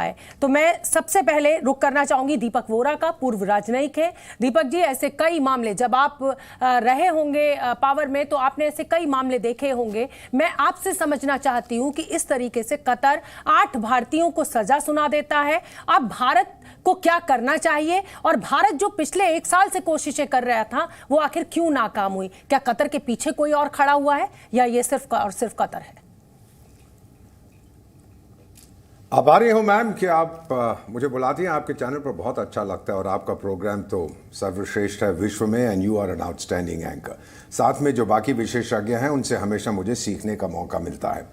है। तो मैं सबसे पहले रुख करना चाहूंगी दीपक वोरा का, पूर्व राजनयिक है। दीपक जी, ऐसे कई मामले जब आप रहे होंगे पावर में तो आपने ऐसे कई मामले देखे होंगे। मैं आपसे समझना चाहती हूं कि इस तरीके से कतर 8 भारतीयों को सजा सुना देता है। अब भारत को क्या करना चाहिए और भारत जो पिछले 1 साल से कोशिशें कर रहा था वो आखिर क्यों नाकाम हुई? क्या कतर के पीछे कोई और खड़ा हुआ है या ये सिर्फ और सिर्फ कतर है? आभारी हूं मैम कि आप मुझे बुलाती हैं। आपके चैनल पर बहुत अच्छा लगता है और आपका प्रोग्राम तो सर्वश्रेष्ठ है विश्व में, and you are an outstanding anchor. साथ में जो बाकी विशेषज्ञ हैं उनसे हमेशा मुझे सीखने का मौका मिलता है।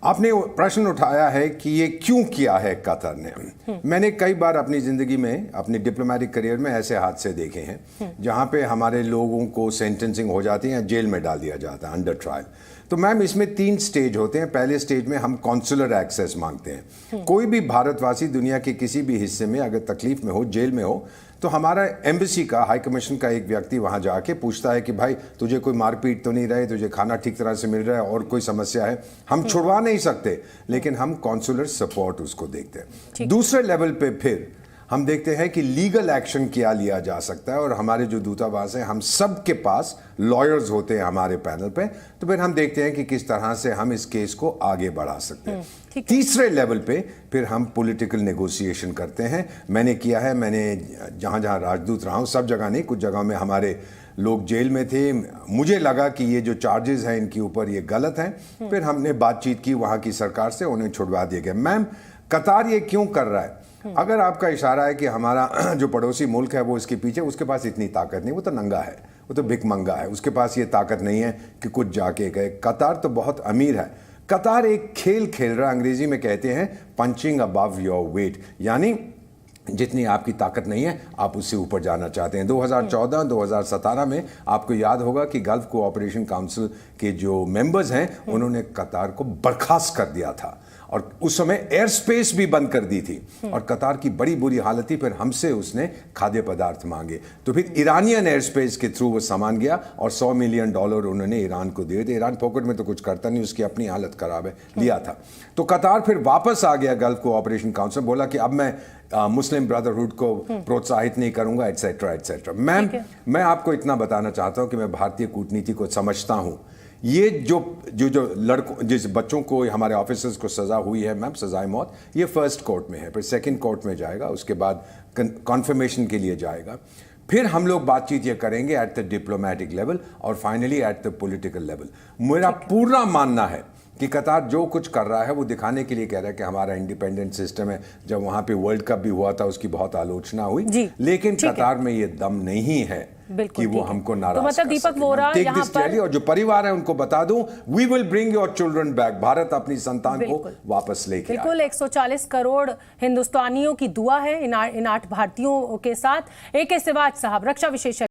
आपने प्रश्न उठाया है कि ये क्यों किया है कतर ने। मैंने कई बार अपनी जिंदगी में, अपनी डिप्लोमेटिक करियर में ऐसे हादसे देखे हैं जहां पे हमारे लोगों को सेंटेंसिंग हो जाती है, जेल में डाल दिया जाता है अंडर ट्रायल। तो मैम इसमें 3 स्टेज होते हैं। पहले स्टेज में हम कॉन्सुलर एक्सेस मांगते हैं। कोई भी भारतवासी दुनिया के किसी भी हिस्से में अगर तकलीफ में हो, जेल में हो, तो हमारा एम्बेसी का, हाई कमीशन का एक व्यक्ति वहां जाके पूछता है कि भाई तुझे कोई मारपीट तो नहीं रहे, तुझे खाना ठीक तरह से मिल रहा है और कोई समस्या है। हम छुड़वा नहीं सकते लेकिन हम कॉन्सुलर सपोर्ट उसको देखते हैं। दूसरे लेवल पे फिर हम देखते हैं कि लीगल एक्शन क्या लिया जा सकता है और हमारे जो दूतावास हैं हम सब के पास लॉयर्स होते हैं हमारे पैनल पे। तो फिर हम देखते हैं कि किस तरह से हम इस केस को आगे बढ़ा सकते हैं। तीसरे लेवल पे फिर हम पॉलिटिकल नेगोशिएशन करते हैं। मैंने किया है, मैंने जहां जहां राजदूत रहा हूं, सब जगह नहीं, कुछ जगह में हमारे लोग जेल में थे, मुझे लगा कि ये जो चार्जेस हैं इनके ऊपर ये गलत हैं। फिर हमने बातचीत की वहां की सरकार से, उन्हें छुड़वा दिया गया। मैम कतार ये क्यों कर रहा है? अगर आपका इशारा है कि हमारा जो पड़ोसी मुल्क है वो इसके पीछे, उसके पास इतनी ताकत नहीं, वो तो नंगा है, वो तो भिखमंगा है, उसके पास ये ताकत नहीं है कि कुछ जाके गए। कतार तो बहुत अमीर है। कतार एक खेल खेल रहा है, अंग्रेजी में कहते हैं पंचिंग अबव योर वेट, यानी जितनी आपकी ताकत नहीं है आप उससे ऊपर जाना चाहते हैं। 2014-2017 में आपको याद होगा कि गल्फ कोऑपरेशन काउंसिल के जो मेंबर्स हैं उन्होंने कतार को बर्खास्त कर दिया था और उस समय एयर स्पेस भी बंद कर दी थी और कतार की बड़ी बुरी हालत थी। फिर हमसे उसने खाद्य पदार्थ मांगे तो फिर ईरानियन एयर स्पेस के थ्रू वो सामान गया और $100 मिलियन उन्होंने ईरान को दिए थे। ईरान पॉकेट में तो कुछ करता नहीं, उसकी अपनी हालत खराब है, लिया था। तो कतार फिर वापस आ गया गल्फ कोऑपरेशन काउंसिल, बोला कि अब मैं मुस्लिम ब्रदरहुड को प्रोत्साहित नहीं करूंगा, एटसेट्रा एटसेट्रा। मैम मैं आपको इतना बताना चाहता हूं कि मैं भारतीय कूटनीति को समझता हूं। ये जो लड़कों, जिस बच्चों को, हमारे ऑफिसर्स को सजा हुई है मैम, सजाए मौत, ये फर्स्ट कोर्ट में है, फिर सेकंड कोर्ट में जाएगा, उसके बाद कॉन्फर्मेशन के लिए जाएगा। फिर हम लोग बातचीत ये करेंगे एट द डिप्लोमेटिक लेवल और finally at the political level. मेरा पूरा मानना है कि कतार जो कुछ कर रहा है वो दिखाने के लिए कह रहा है कि हमारा इंडिपेंडेंट सिस्टम है। जब वहां पे वर्ल्ड कप भी हुआ था उसकी बहुत आलोचना हुई, लेकिन कतार में ये दम नहीं है कि वो हमको नाराज तो मतलब दीपक वोरा यहाँ पर, और जो परिवार है उनको बता दूं, we will bring your children back. Bharat अपनी संतान को वापस लेके आएगा। बिल्कुल 140 करोड़ हिंदुस्तानियों की दुआ है इन 8 भारतीयों के साथ। AK सिवाज साहब, रक्षा विशेषज्ञ।